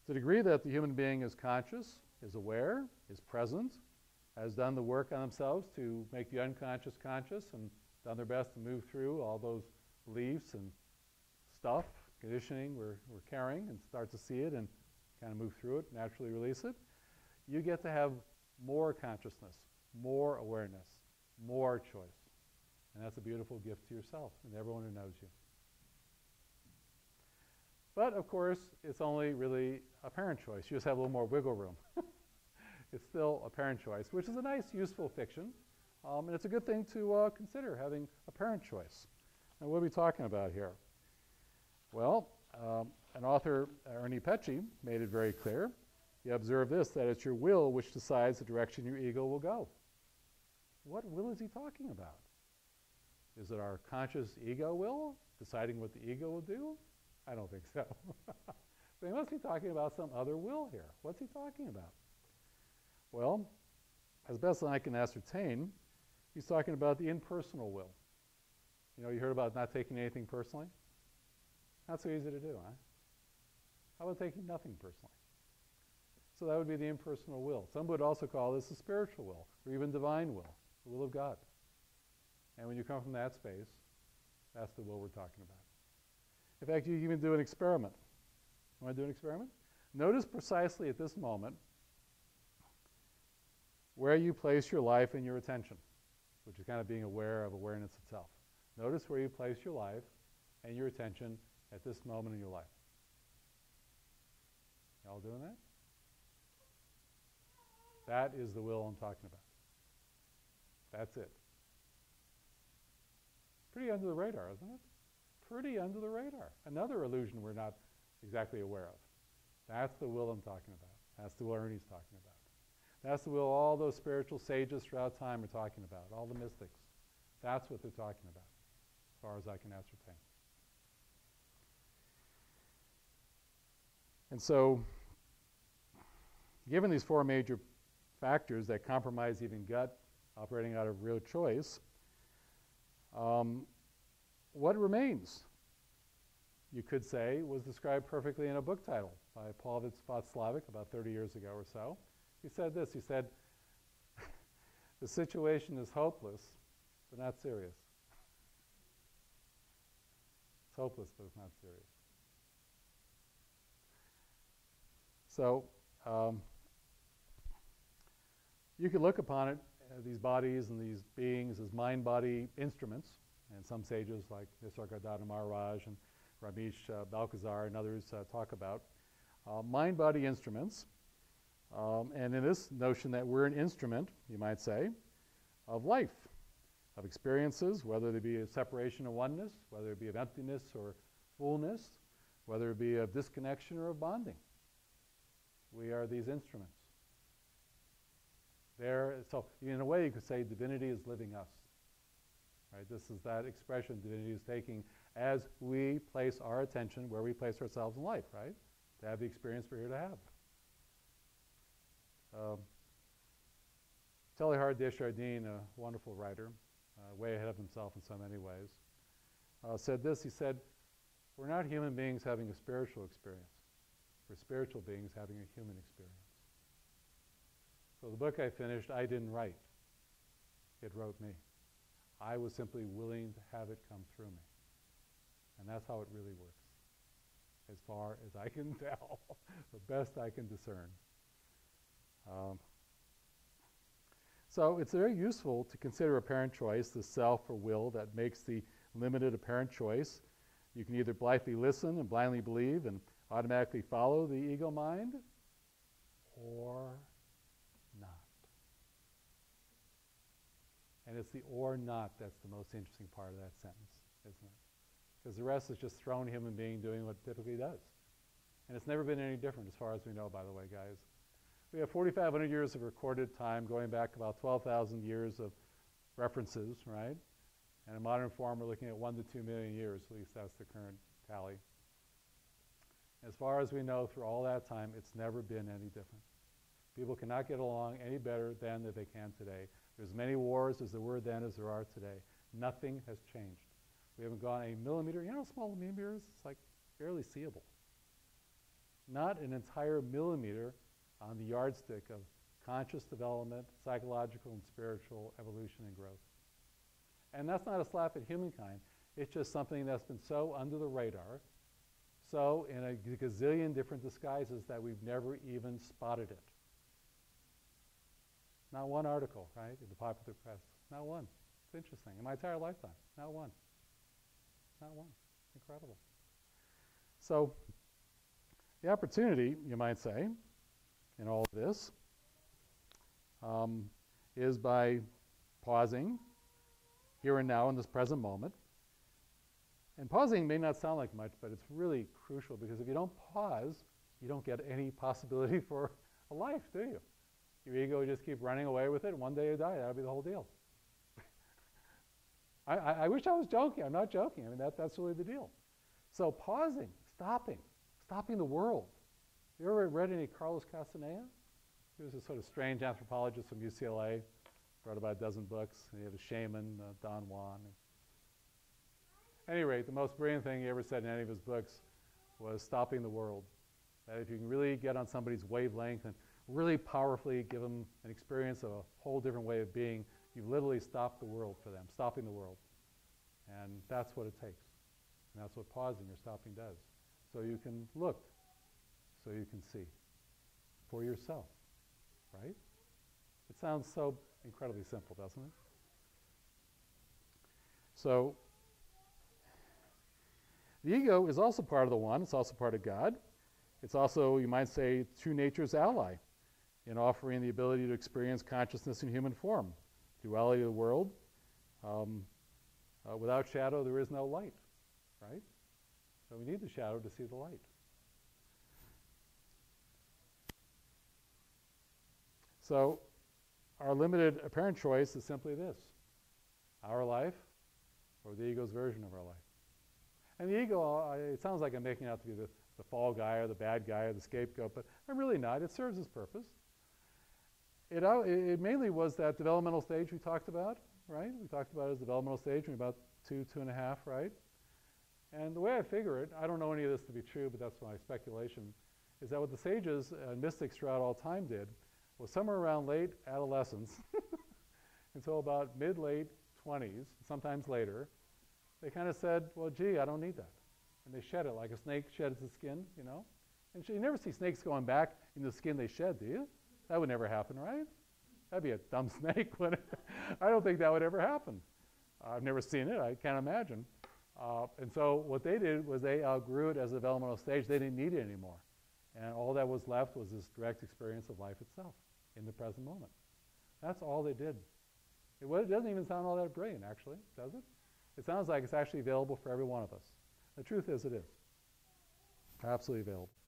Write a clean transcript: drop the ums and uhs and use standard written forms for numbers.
To the degree that the human being is conscious, is aware, is present, has done the work on themselves to make the unconscious conscious and done their best to move through all those beliefs and stuff, conditioning we're carrying, and start to see it and kind of move through it, naturally release it, you get to have more consciousness, more awareness, more choice. And that's a beautiful gift to yourself and everyone who knows you. But, of course, it's only really a parent choice. You just have a little more wiggle room. It's still a parent choice, which is a nice, useful fiction. And it's a good thing to consider, having a parent choice. And what are we talking about here? Well, an author, Ernie Pecci, made it very clear. He observed this, that it's your will which decides the direction your ego will go. What will is he talking about? Is it our conscious ego will, deciding what the ego will do? I don't think so. So he must be talking about some other will here. What's he talking about? Well, as best as I can ascertain, he's talking about the impersonal will. You know, you heard about not taking anything personally? Not so easy to do, huh? How about taking nothing personally? So that would be the impersonal will. Some would also call this the spiritual will, or even divine will, the will of God. And when you come from that space, that's the will we're talking about. In fact, you can even do an experiment. You want to do an experiment? Notice precisely at this moment where you place your life and your attention, which is kind of being aware of awareness itself. Notice where you place your life and your attention at this moment in your life. Y'all doing that? That is the will I'm talking about. That's it. Pretty under the radar, isn't it? Pretty under the radar. Another illusion we're not exactly aware of. That's the will I'm talking about. That's the will Ernie's talking about. That's the will all those spiritual sages throughout time are talking about, all the mystics. That's what they're talking about, as far as I can ascertain. And so, given these four major factors that compromise even gut, operating out of real choice, what remains, you could say, was described perfectly in a book title by Paul Václavic about 30 years ago or so. He said this, he said, the situation is hopeless, but not serious. It's hopeless, but it's not serious. So, you could look upon it, these bodies and these beings, as mind-body instruments, and some sages like Nisargadatta Maharaj and Ramesh Balkazar and others talk about mind-body instruments. And in this notion that we're an instrument, you might say, of life, of experiences, whether they be of separation or oneness, whether it be of emptiness or fullness, whether it be of disconnection or of bonding. We are these instruments. So in a way you could say divinity is living us. Right? This is that expression divinity is taking as we place our attention where we place ourselves in life, right? To have the experience we're here to have. Teilhard de Chardin, a wonderful writer, way ahead of himself in so many ways, said this. He said, we're not human beings having a spiritual experience. We're spiritual beings having a human experience. So the book I finished, I didn't write. It wrote me. I was simply willing to have it come through me. And that's how it really works, as far as I can tell, the best I can discern. So it's very useful to consider apparent choice, the self or will that makes the limited apparent choice. You can either blithely listen and blindly believe and automatically follow the ego mind, or not. And it's the or not that's the most interesting part of that sentence, isn't it? Because the rest is just thrown human being doing what it typically does. And it's never been any different as far as we know, by the way, guys. We have 4,500 years of recorded time, going back about 12,000 years of references, right? And in modern form, we're looking at 1 to 2 million years, at least that's the current tally. As far as we know, through all that time, it's never been any different. People cannot get along any better than that they can today. There's as many wars as there were then as there are today. Nothing has changed. We haven't gone a millimeter. You know how small a millimeter is? It's like barely seeable. not an entire millimeter on the yardstick of conscious development, psychological and spiritual evolution and growth. And that's not a slap at humankind. It's just something that's been so under the radar, so in a gazillion different disguises that we've never even spotted it. Not one article, right, in the popular press. Not one. It's interesting. In my entire lifetime, not one. Not one. Incredible. So the opportunity, you might say, in all of this is by pausing here and now in this present moment. And pausing may not sound like much, but it's really crucial, because if you don't pause, you don't get any possibility for a life, do you? Your ego will just keep running away with it, and one day you die. That'll be the whole deal. I wish I was joking. I'm not joking. I mean, that's really the deal. So pausing, stopping the world. You ever read any Carlos Castaneda? He was a sort of strange anthropologist from UCLA, wrote about a dozen books. And he had a shaman, Don Juan. At any rate, the most brilliant thing he ever said in any of his books was stopping the world. That if you can really get on somebody's wavelength and really powerfully give them an experience of a whole different way of being, you've literally stopped the world for them, stopping the world. And that's what it takes. And that's what pausing or stopping does. So you can look, so you can see for yourself, right? It sounds so incredibly simple, doesn't it? So the ego is also part of the one. It's also part of God. It's also, you might say, true nature's ally in offering the ability to experience consciousness in human form, duality of the world. Without shadow, there is no light, right? So we need the shadow to see the light. So our limited apparent choice is simply this: our life or the ego's version of our life. And the ego, it sounds like I'm making it out to be the fall guy or the bad guy or the scapegoat, but I'm really not. It serves its purpose. It mainly was that developmental stage we talked about, right? We talked about it as developmental stage when about 2.5, right? And the way I figure it, I don't know any of this to be true, but that's my speculation, is that what the sages and mystics throughout all time did was somewhere around late adolescence until about mid-late 20s, sometimes later, they kind of said, well, gee, I don't need that. And they shed it like a snake sheds its skin, you know? And you never see snakes going back into the skin they shed, do you? That would never happen, right? That'd be a dumb snake. I don't think that would ever happen. I've never seen it. I can't imagine. And so what they did was they outgrew it as a developmental stage. They didn't need it anymore. And all that was left was this direct experience of life itself in the present moment. That's all they did. It doesn't even sound all that brilliant, actually, does it? It sounds like it's actually available for every one of us. The truth is, it is. Absolutely available.